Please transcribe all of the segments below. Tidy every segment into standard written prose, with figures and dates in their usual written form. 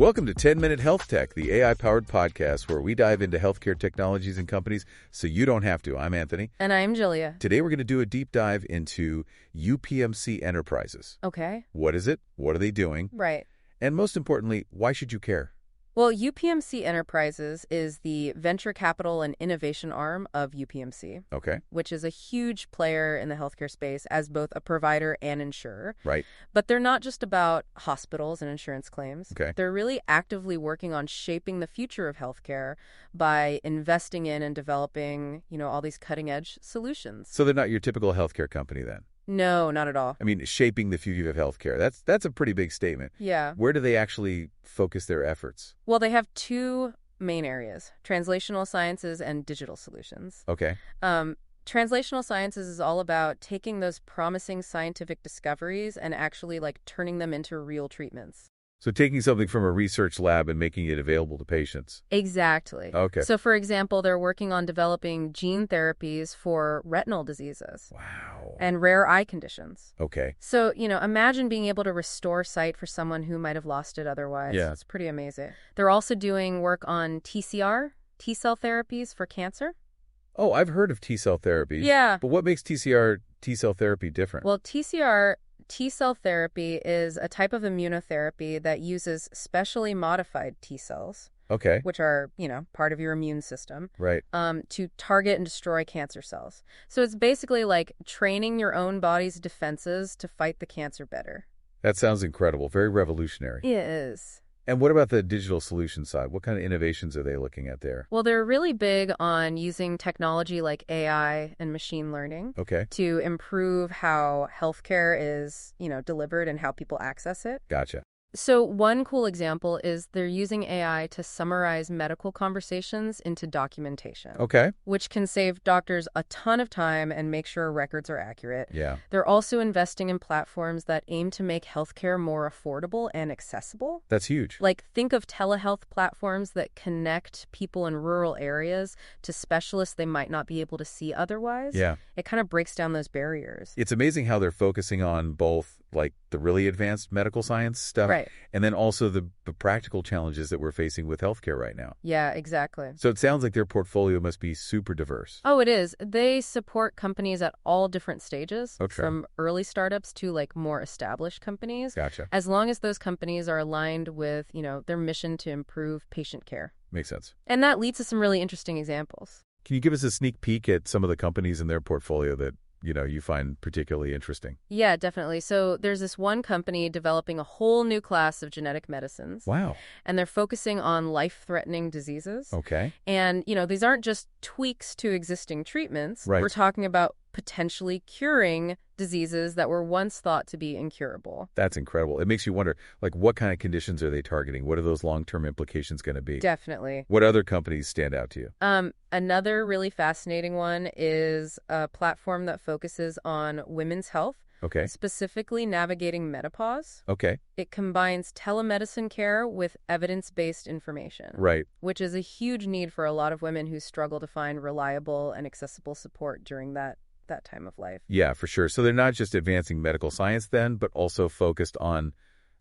Welcome to 10-Minute Health Tech, the AI-powered podcast where we dive into healthcare technologies and companies so you don't have to. I'm Anthony. And I'm Julia. Today we're going to do a deep dive into UPMC Enterprises. Okay. What is it? What are they doing? Right. And most importantly, why should you care? Well, UPMC Enterprises is the venture capital and innovation arm of UPMC, Okay. which is a huge player in the healthcare space as both a provider and insurer. Right. But they're not just about hospitals and insurance claims. Okay. They're really actively working on shaping the future of healthcare by investing in and developing, all these cutting-edge solutions. So they're not your typical healthcare company then? No, not at all. I mean, shaping the future of healthcare. That's a pretty big statement. Yeah. Where do they actually focus their efforts? Well, they have two main areas, translational sciences and digital solutions. Okay. Translational sciences is all about taking those promising scientific discoveries and actually turning them into real treatments. So taking something from a research lab and making it available to patients. Exactly. Okay. So, for example, they're working on developing gene therapies for retinal diseases. Wow. And rare eye conditions. Okay. So, imagine being able to restore sight for someone who might have lost it otherwise. Yeah. It's pretty amazing. They're also doing work on TCR, T-cell therapies for cancer. Oh, I've heard of T-cell therapies. Yeah. But what makes T-cell therapy different? Well, TCR, T-cell therapy, is a type of immunotherapy that uses specially modified T-cells, Okay. which are, part of your immune system, Right. to target and destroy cancer cells. So it's basically like training your own body's defenses to fight the cancer better. That sounds incredible. Very revolutionary. It is. And what about the digital solution side? What kind of innovations are they looking at there? Well, they're really big on using technology like AI and machine learning Okay. to improve how healthcare is, delivered and how people access it. Gotcha. So one cool example is they're using AI to summarize medical conversations into documentation, Okay. which can save doctors a ton of time and make sure records are accurate. Yeah. They're also investing in platforms that aim to make healthcare more affordable and accessible. That's huge. Like, think of telehealth platforms that connect people in rural areas to specialists they might not be able to see otherwise. Yeah. It kind of breaks down those barriers. It's amazing how they're focusing on both the really advanced medical science stuff Right. and then also the practical challenges that we're facing with healthcare right now. Yeah, exactly. So it sounds like their portfolio must be super diverse. Oh, it is. They support companies at all different stages, Okay. from early startups to more established companies, Gotcha. as long as those companies are aligned with, their mission to improve patient care. Makes sense. And that leads to some really interesting examples. Can you give us a sneak peek at some of the companies in their portfolio that you find particularly interesting? Yeah, definitely. So there's this one company developing a whole new class of genetic medicines. Wow. And they're focusing on life-threatening diseases. Okay. And, these aren't just tweaks to existing treatments. Right. We're talking about potentially curing diseases that were once thought to be incurable. That's incredible. It makes you wonder, what kind of conditions are they targeting? What are those long-term implications going to be? Definitely. What other companies stand out to you? Another really fascinating one is a platform that focuses on women's health, Okay. specifically navigating menopause. Okay. It combines telemedicine care with evidence-based information, Right. which is a huge need for a lot of women who struggle to find reliable and accessible support during that time of life. Yeah, for sure. So they're not just advancing medical science then, but also focused on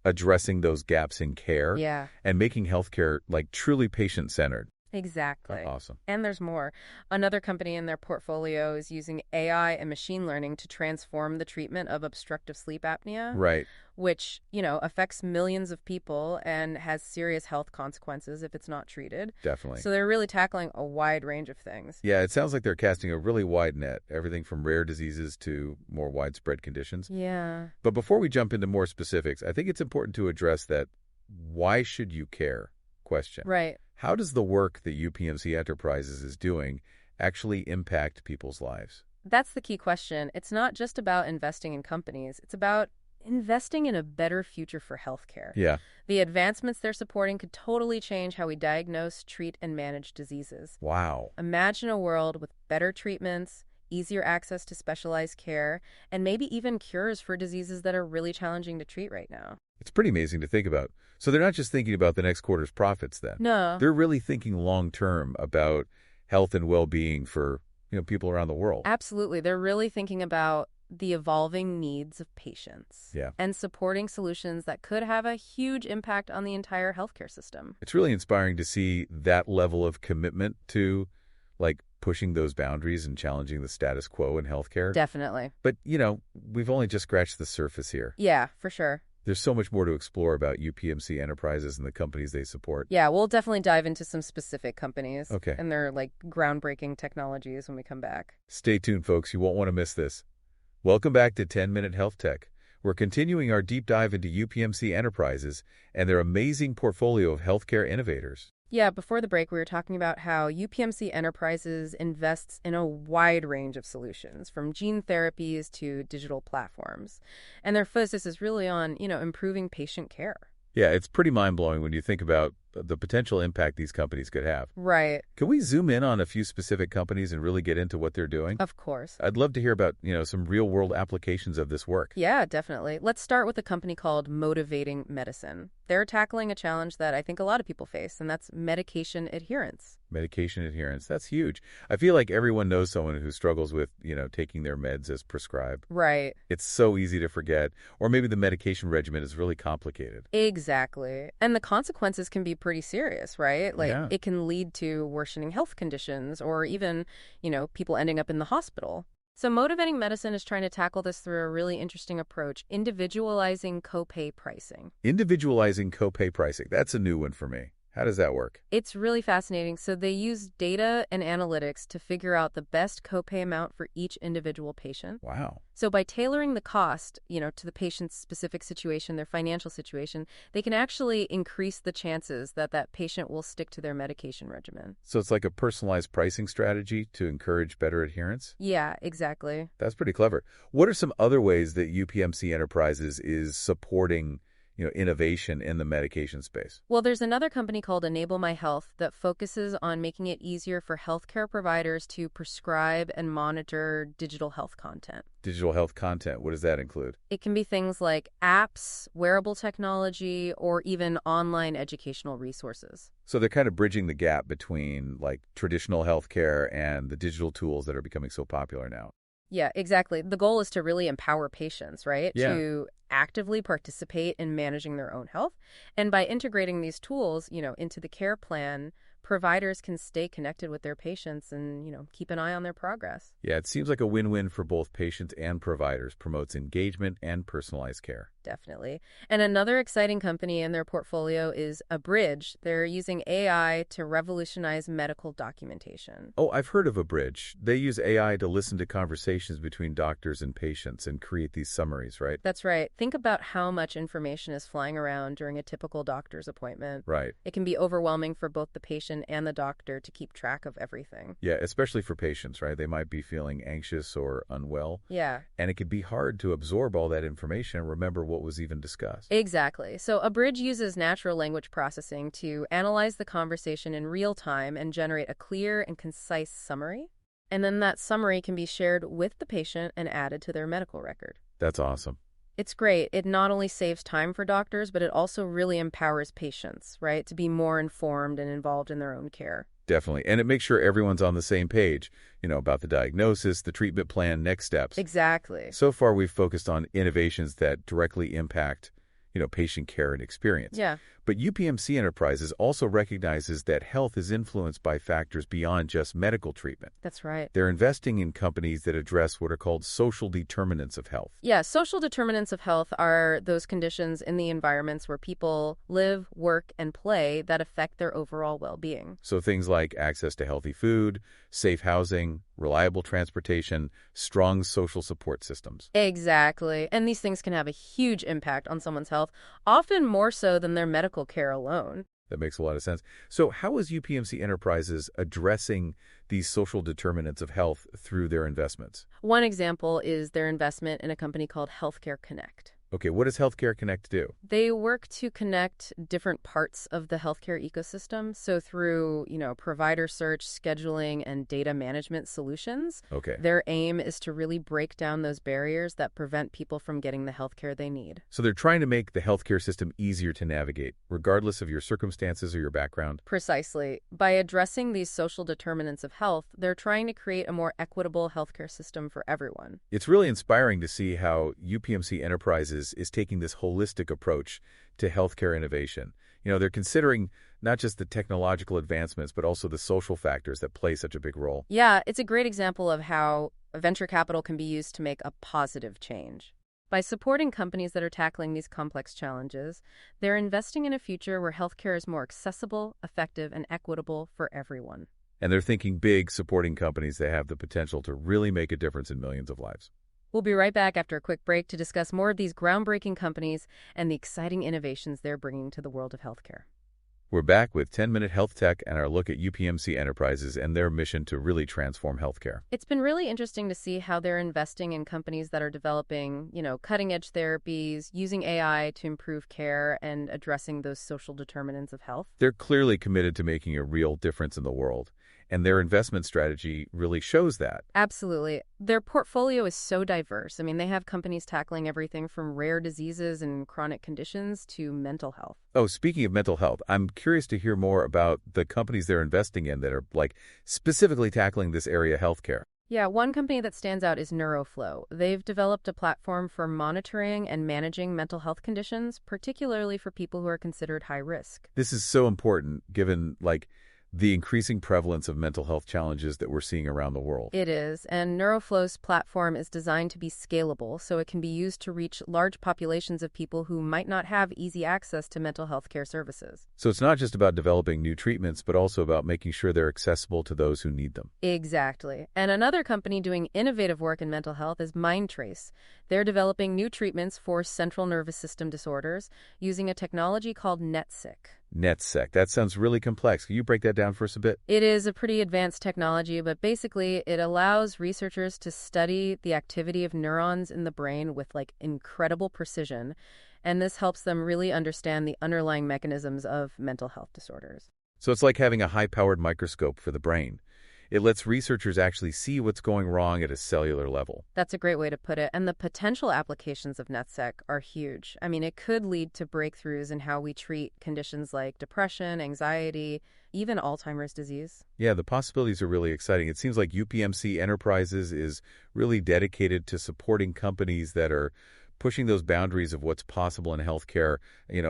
addressing those gaps in care Yeah, and making healthcare truly patient-centered. exactly. Awesome. And there's more. Another company in their portfolio is using AI and machine learning to transform the treatment of obstructive sleep apnea, Right. which, affects millions of people and has serious health consequences if it's not treated. Definitely. So they're really tackling a wide range of things. Yeah, it sounds like they're casting a really wide net, everything from rare diseases to more widespread conditions. Yeah. But before we jump into more specifics, I think it's important to address that why should you care question. Right. How does the work that UPMC Enterprises is doing actually impact people's lives? That's the key question. It's not just about investing in companies. It's about investing in a better future for healthcare. Yeah. The advancements they're supporting could totally change how we diagnose, treat, and manage diseases. Wow. Imagine a world with better treatments, easier access to specialized care, and maybe even cures for diseases that are really challenging to treat right now. It's pretty amazing to think about. So they're not just thinking about the next quarter's profits then. No. They're really thinking long-term about health and well-being for, people around the world. Absolutely. They're really thinking about the evolving needs of patients Yeah. and supporting solutions that could have a huge impact on the entire healthcare system. It's really inspiring to see that level of commitment to, like, pushing those boundaries and challenging the status quo in healthcare. Definitely. But, we've only just scratched the surface here. Yeah, for sure. There's so much more to explore about UPMC Enterprises and the companies they support. Yeah, we'll definitely dive into some specific companies Okay. and their groundbreaking technologies when we come back. Stay tuned, folks. You won't want to miss this. Welcome back to 10-Minute Health Tech. We're continuing our deep dive into UPMC Enterprises and their amazing portfolio of healthcare innovators. Yeah, before the break, we were talking about how UPMC Enterprises invests in a wide range of solutions, from gene therapies to digital platforms. And their focus is really on, improving patient care. Yeah, it's pretty mind-blowing when you think about the potential impact these companies could have. Right. Can we zoom in on a few specific companies and really get into what they're doing? Of course. I'd love to hear about, some real-world applications of this work. Yeah, definitely. Let's start with a company called Motivating Medicine. They're tackling a challenge that I think a lot of people face, and that's medication adherence. Medication adherence. That's huge. I feel like everyone knows someone who struggles with, taking their meds as prescribed. Right. It's so easy to forget. Or maybe the medication regimen is really complicated. Exactly. And the consequences can be pretty serious, right? Yeah. It can lead to worsening health conditions or even, people ending up in the hospital. So Motivating Medicine is trying to tackle this through a really interesting approach, individualizing copay pricing. Individualizing copay pricing. That's a new one for me. How does that work? It's really fascinating. So they use data and analytics to figure out the best copay amount for each individual patient. Wow. So by tailoring the cost, to the patient's specific situation, their financial situation, they can actually increase the chances that that patient will stick to their medication regimen. So it's like a personalized pricing strategy to encourage better adherence? Yeah, exactly. That's pretty clever. What are some other ways that UPMC Enterprises is supporting innovation in the medication space? Well, there's another company called Enable My Health that focuses on making it easier for healthcare providers to prescribe and monitor digital health content. Digital health content, what does that include? It can be things like apps, wearable technology, or even online educational resources. So they're kind of bridging the gap between traditional healthcare and the digital tools that are becoming so popular now. Yeah, exactly. The goal is to really empower patients, right? Yeah. To actively participate in managing their own health. And by integrating these tools, into the care plan, providers can stay connected with their patients and, keep an eye on their progress. Yeah, it seems like a win-win for both patients and providers, promotes engagement and personalized care. Definitely. And another exciting company in their portfolio is Abridge. They're using AI to revolutionize medical documentation. Oh, I've heard of Abridge. They use AI to listen to conversations between doctors and patients and create these summaries, right? That's right. Think about how much information is flying around during a typical doctor's appointment. Right. It can be overwhelming for both the patient and the doctor to keep track of everything. Yeah, especially for patients, right? They might be feeling anxious or unwell. Yeah. And it could be hard to absorb all that information and remember what was even discussed. Exactly. So Abridge uses natural language processing to analyze the conversation in real time and generate a clear and concise summary. And then that summary can be shared with the patient and added to their medical record. That's awesome. It's great. It not only saves time for doctors, but it also really empowers patients, right, to be more informed and involved in their own care. Definitely. And it makes sure everyone's on the same page, about the diagnosis, the treatment plan, next steps. Exactly. So far, we've focused on innovations that directly impact, patient care and experience. Yeah. But UPMC Enterprises also recognizes that health is influenced by factors beyond just medical treatment. That's right. They're investing in companies that address what are called social determinants of health. Yeah, social determinants of health are those conditions in the environments where people live, work, and play that affect their overall well-being. So things like access to healthy food, safe housing, reliable transportation, strong social support systems. Exactly. And these things can have a huge impact on someone's health, often more so than their medical care alone. That makes a lot of sense. So how is UPMC Enterprises addressing these social determinants of health through their investments? One example is their investment in a company called Healthcare Connect. Okay, what does Healthcare Connect do? They work to connect different parts of the healthcare ecosystem. So through, provider search, scheduling, and data management solutions, Okay, their aim is to really break down those barriers that prevent people from getting the healthcare they need. so they're trying to make the healthcare system easier to navigate, regardless of your circumstances or your background. Precisely. By addressing these social determinants of health, they're trying to create a more equitable healthcare system for everyone. It's really inspiring to see how UPMC Enterprises is taking this holistic approach to healthcare innovation. They're considering not just the technological advancements, but also the social factors that play such a big role. Yeah, it's a great example of how venture capital can be used to make a positive change. By supporting companies that are tackling these complex challenges, they're investing in a future where healthcare is more accessible, effective, and equitable for everyone. And they're thinking big, supporting companies that have the potential to really make a difference in millions of lives. We'll be right back after a quick break to discuss more of these groundbreaking companies and the exciting innovations they're bringing to the world of healthcare. We're back with 10-Minute Health Tech and our look at UPMC Enterprises and their mission to really transform healthcare. It's been really interesting to see how they're investing in companies that are developing, cutting-edge therapies, using AI to improve care and addressing those social determinants of health. They're clearly committed to making a real difference in the world, and their investment strategy really shows that. Absolutely. Their portfolio is so diverse. They have companies tackling everything from rare diseases and chronic conditions to mental health. Oh, speaking of mental health, I'm curious to hear more about the companies they're investing in that are, specifically tackling this area of healthcare. Yeah, one company that stands out is Neuroflow. They've developed a platform for monitoring and managing mental health conditions, particularly for people who are considered high risk. This is so important given, the increasing prevalence of mental health challenges that we're seeing around the world. It is, and Neuroflow's platform is designed to be scalable, so it can be used to reach large populations of people who might not have easy access to mental health care services. So it's not just about developing new treatments, but also about making sure they're accessible to those who need them. Exactly. And another company doing innovative work in mental health is Mindtrace. They're developing new treatments for central nervous system disorders using a technology called NetSec. NetSec, that sounds really complex. Can you break that down for us a bit? It is a pretty advanced technology, but basically it allows researchers to study the activity of neurons in the brain with incredible precision, and this helps them really understand the underlying mechanisms of mental health disorders. So it's like having a high-powered microscope for the brain. It lets researchers actually see what's going wrong at a cellular level. That's a great way to put it. And the potential applications of NetSec are huge. It could lead to breakthroughs in how we treat conditions like depression, anxiety, even Alzheimer's disease. Yeah, the possibilities are really exciting. It seems like UPMC Enterprises is really dedicated to supporting companies that are pushing those boundaries of what's possible in healthcare,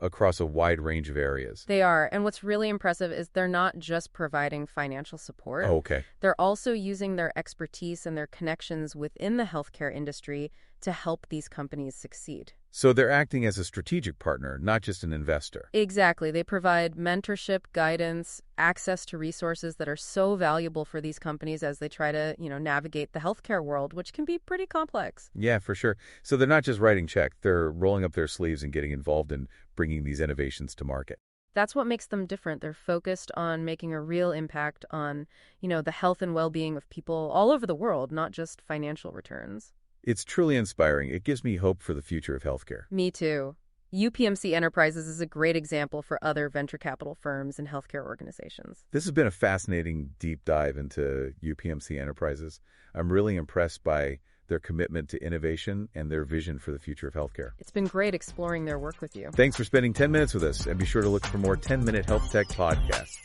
across a wide range of areas. They are. And what's really impressive is they're not just providing financial support. Oh, okay. They're also using their expertise and their connections within the healthcare industry to help these companies succeed. So they're acting as a strategic partner, not just an investor. Exactly. They provide mentorship, guidance, access to resources that are so valuable for these companies as they try to, navigate the healthcare world, which can be pretty complex. Yeah, for sure. So they're not just writing checks, they're rolling up their sleeves and getting involved in bringing these innovations to market. That's what makes them different. They're focused on making a real impact on, the health and well-being of people all over the world, not just financial returns. It's truly inspiring. It gives me hope for the future of healthcare. Me too. UPMC Enterprises is a great example for other venture capital firms and healthcare organizations. This has been a fascinating deep dive into UPMC Enterprises. I'm really impressed by their commitment to innovation and their vision for the future of healthcare. It's been great exploring their work with you. Thanks for spending 10 minutes with us, and be sure to look for more 10-Minute Health Tech podcasts.